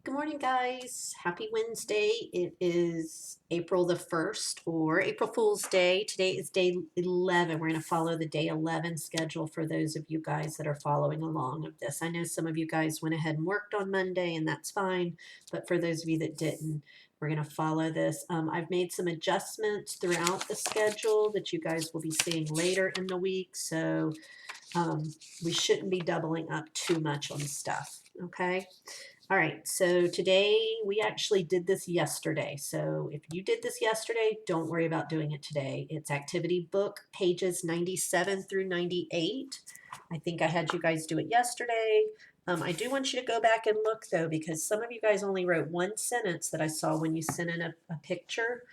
Good morning, guys. Happy Wednesday. It is April the 1st or April Fool's Day. Today is day 11. We're going to follow the day 11 schedule for those of you guys that are following along of this. I know some of you guys went ahead and worked on Monday, and that's fine. But for those of you that didn't, we're going to follow this. I've made some adjustments throughout the schedule that you guys will be seeing later in the week. So we shouldn't be doubling up too much on stuff. Okay. All right, so today we actually did this yesterday. So if you did this yesterday, don't worry about doing it today. It's activity book pages 97 through 98. I think I had you guys do it yesterday. I do want you to go back and look though, because some of you guys only wrote one sentence that I saw when you sent in a picture.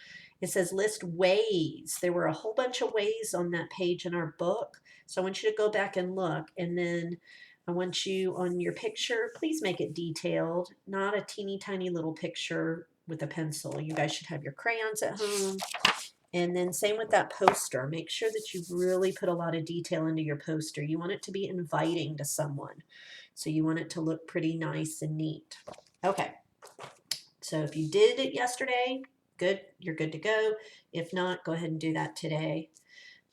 It says list ways. There were a whole bunch of ways on that page in our book. So I want you to go back and look, and then I want you on your picture, please make it detailed, not a teeny tiny little picture with a pencil. You guys should have your crayons at home. And then same with that poster. Make sure that you really put a lot of detail into your poster. You want it to be inviting to someone. So you want it to look pretty nice and neat. Okay. So if you did it yesterday, good, you're good to go. If not, go ahead and do that today.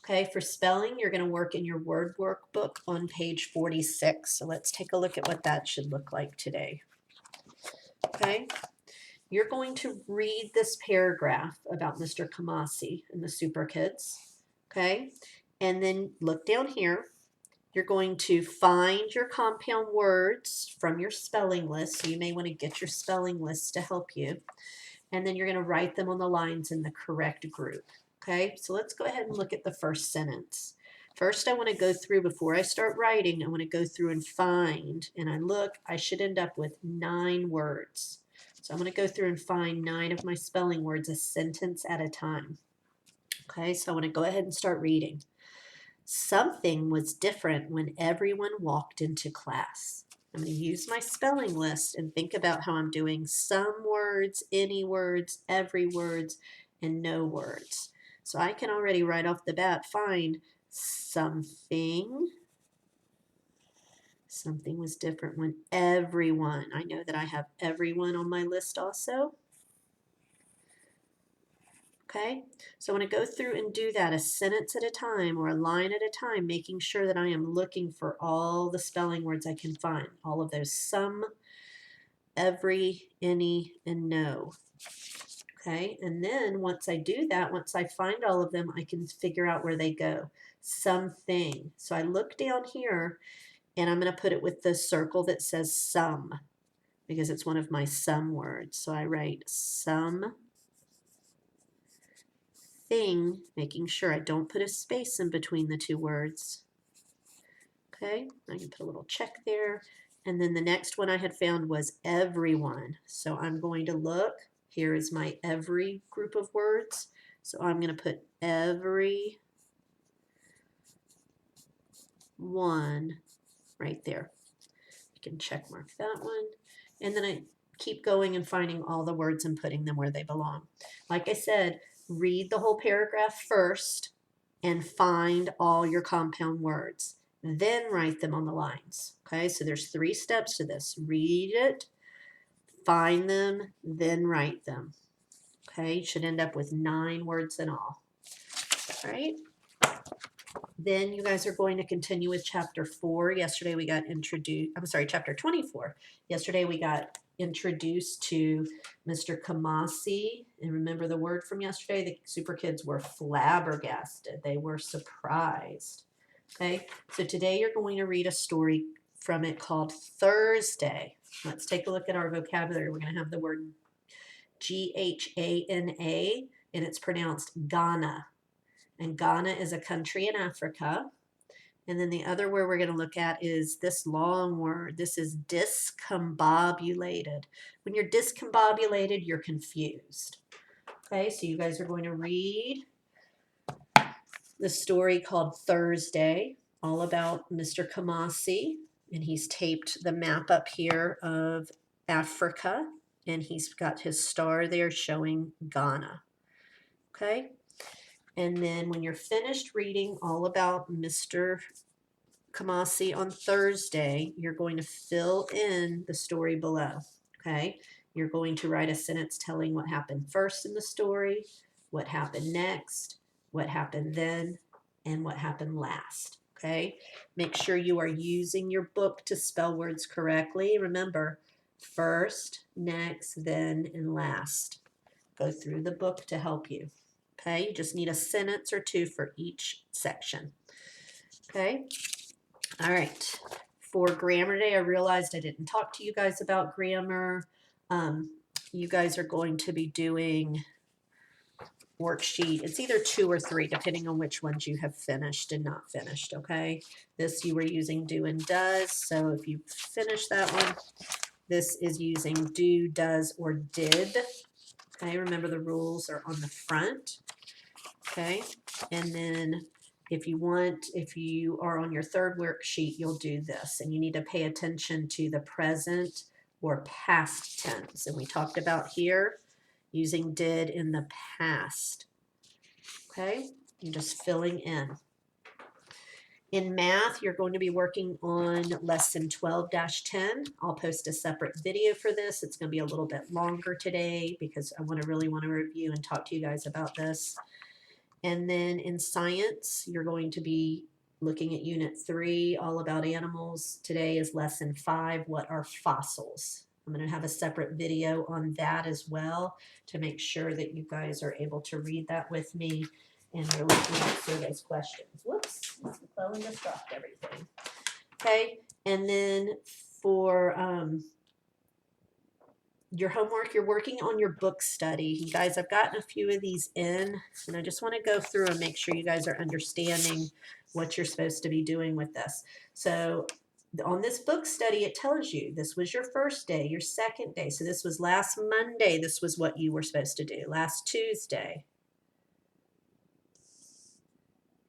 Okay, for spelling, you're going to work in your word workbook on page 46. So let's take a look at what that should look like today. Okay, you're going to read this paragraph about Mr. Kamasi and the Super Kids. Okay, and then look down here. You're going to find your compound words from your spelling list. So you may want to get your spelling list to help you. And then you're going to write them on the lines in the correct group. Okay, so let's go ahead and look at the first sentence. First, I want to go through, before I start writing, I want to go through and find, and I should end up with 9 words. So I'm going to go through and find 9 of my spelling words a sentence at a time. Okay, so I want to go ahead and start reading. Something was different when everyone walked into class. I'm going to use my spelling list and think about how I'm doing some words, any words, every words, and no words. So I can already right off the bat find something. Something was different when everyone. I know that I have everyone on my list also. Okay, so I want to go through and do that a sentence at a time or a line at a time, making sure that I am looking for all the spelling words I can find. All of those: some, every, any, and no. Okay, and then once I do that, once I find all of them, I can figure out where they go. Something. So I look down here and I'm going to put it with the circle that says some, because it's one of my some words. So I write some thing, making sure I don't put a space in between the 2 words. Okay, I can put a little check there. And then the next one I had found was everyone. So I'm going to look. Here is my every group of words. So I'm going to put every one right there. You can check mark that one. And then I keep going and finding all the words and putting them where they belong. Like I said, read the whole paragraph first and find all your compound words. Then write them on the lines. Okay, so there's 3 steps to this. Read it, find them, then write them. Okay, you should end up with 9 words in all. All right. Then you guys are going to continue with chapter 4. Yesterday we got introduced, chapter 24. Yesterday we got introduced to Mr. Kamasi. And remember the word from yesterday? The Super Kids were flabbergasted. They were surprised. Okay, so today you're going to read a story from it called Thursday. Let's take a look at our vocabulary. We're going to have the word Ghana, and it's pronounced Ghana. And Ghana is a country in Africa. And then the other word we're going to look at is this long word. This is discombobulated. When you're discombobulated, you're confused. Okay, so you guys are going to read the story called Thursday, all about Mr. Kamasi. And he's taped the map up here of Africa. And he's got his star there showing Ghana. Okay. And then when you're finished reading all about Mr. Kamasi on Thursday, you're going to fill in the story below. okay? You're going to write a sentence telling what happened first in the story, what happened next, what happened then, and what happened last, okay? Make sure you are using your book to spell words correctly. Remember, first, next, then, and last. Go through the book to help you, okay? You just need a sentence or two for each section, okay? All right. For Grammar Day, I realized I didn't talk to you guys about grammar. You guys are going to be doing worksheet. It's either 2 or 3, depending on which ones you have finished and not finished, okay? This you were using do and does, so if you finish that one, this is using do, does, or did. Okay, remember the rules are on the front, okay? And then if you are on your third worksheet, you'll do this, and you need to pay attention to the present or past tense. And we talked about here using did in the past. Okay, you're just filling in. In math, you're going to be working on lesson 12-10. I'll post a separate video for this. It's going to be a little bit longer today because I really want to review and talk to you guys about this. And then in science, you're going to be looking at unit 3, all about animals. Today is lesson 5, what are fossils? I'm going to have a separate video on that as well to make sure that you guys are able to read that with me and really answer those questions. Whoops, McClellan just dropped everything. Okay, and then for your homework, you're working on your book study. You guys, I've gotten a few of these in, and I just want to go through and make sure you guys are understanding what you're supposed to be doing with this. So on this book study, it tells you this was your first day, your second day. So this was last Monday. This was what you were supposed to do. Last Tuesday,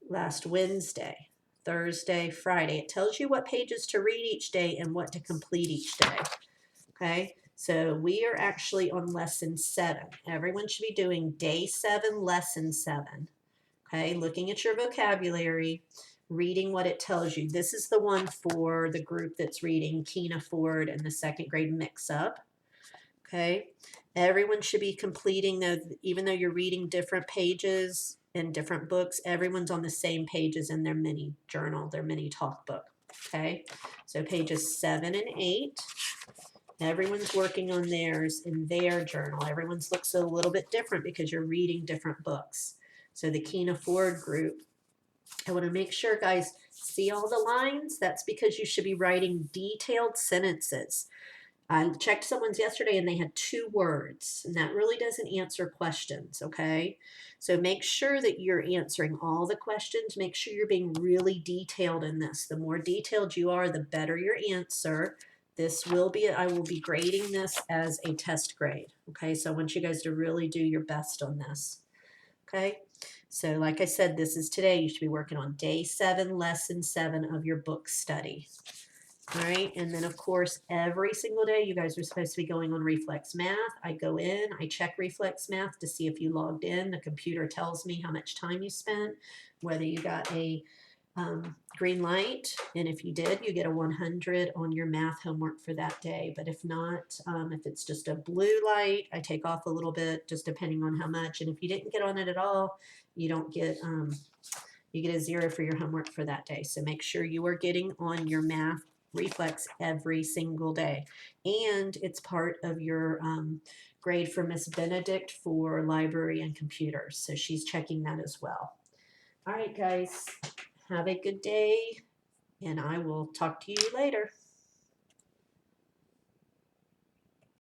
last Wednesday, Thursday, Friday. It tells you what pages to read each day and what to complete each day. Okay, so we are actually on lesson 7. Everyone should be doing day 7, lesson 7. Okay, looking at your vocabulary, reading what it tells you. This is the one for the group that's reading Keena Ford and the second grade mix-up. Okay, everyone should be completing those, even though you're reading different pages in different books, everyone's on the same pages in their mini journal, their mini talk book. Okay, so pages 7 and 8. Everyone's working on theirs in their journal. Everyone's looks a little bit different because you're reading different books. So the Keena Ford group, I want to make sure, guys, see all the lines? That's because you should be writing detailed sentences. I checked someone's yesterday and they had 2 words, and that really doesn't answer questions, okay? So make sure that you're answering all the questions. Make sure you're being really detailed in this. The more detailed you are, the better your answer. I will be grading this as a test grade, okay? So I want you guys to really do your best on this, okay? So like I said, this is today. You should be working on day 7, lesson 7 of your book study. All right, and then of course, every single day you guys are supposed to be going on Reflex Math. I go in, I check Reflex Math to see if you logged in. The computer tells me how much time you spent, whether you got a green light, and if you did, you get a 100 on your math homework for that day. But if not, if it's just a blue light, I take off a little bit, just depending on how much. And if you didn't get on it at all, you don't get you get a 0 for your homework for that day. So make sure you are getting on your math reflex every single day, and it's part of your grade for Miss Benedict for library and computers, so she's checking that as well. All right, guys, have a good day, and I will talk to you later.